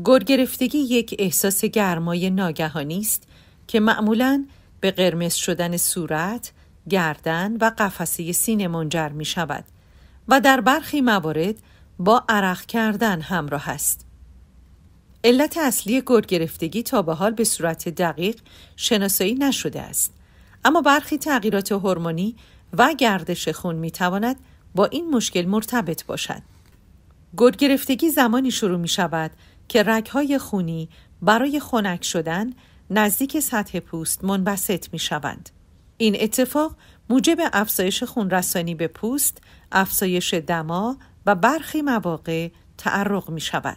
گرگرفتگی یک احساس گرمای ناگهانی است که معمولاً به قرمز شدن صورت، گردن و قفسه سینه منجر می شود و در برخی موارد با عرق کردن همراه است. علت اصلی گرگرفتگی تا به حال به صورت دقیق شناسایی نشده است، اما برخی تغییرات هورمونی و گردش خون می تواند با این مشکل مرتبط باشد. گرگرفتگی زمانی شروع می شود که رگ‌های خونی برای خنک شدن نزدیک سطح پوست منبسط می شوند. این اتفاق موجب افزایش خونرسانی به پوست، افزایش دما و برخی مواقع تعرق می شود.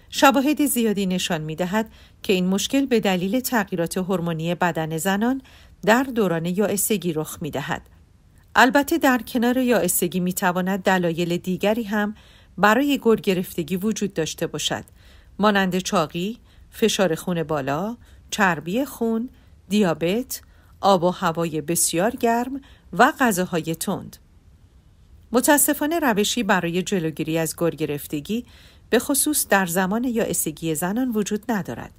شواهد زیادی نشان می دهد که این مشکل به دلیل تغییرات هورمونی بدن زنان در دوران یائسگی رخ می دهد. البته در کنار یائسگی می تواند دلایل دیگری هم برای گرگرفتگی وجود داشته باشد، مانند چاقی، فشار خون بالا، چربی خون، دیابت، آب و هوای بسیار گرم و غذاهای تند. متاسفانه روشی برای جلوگیری از گرگرفتگی به خصوص در زمان یائسگی زنان وجود ندارد،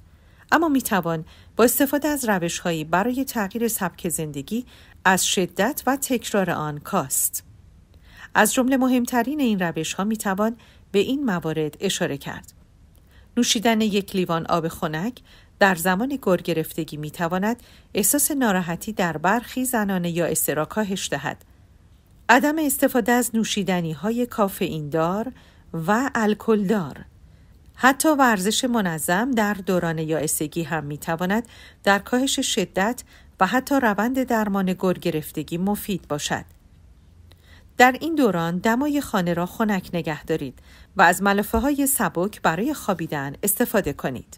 اما میتوان با استفاده از روش‌هایی برای تغییر سبک زندگی از شدت و تکرار آن کاست. از جمله مهمترین این روش‌ها میتوان به این موارد اشاره کرد. نوشیدن 1 لیوان آب خنک در زمان گرگرفتگی میتواند احساس ناراحتی در برخی زنان یائسه را کاهش دهد. عدم استفاده از نوشیدنی‌های کافئین دار و الکل دار. حتی ورزش منظم در دوران یائسگی هم میتواند در کاهش شدت و حتی روند درمان گرگرفتگی مفید باشد. در این دوران دمای خانه را خنک نگه دارید و از ملافه‌های سبک برای خوابیدن استفاده کنید.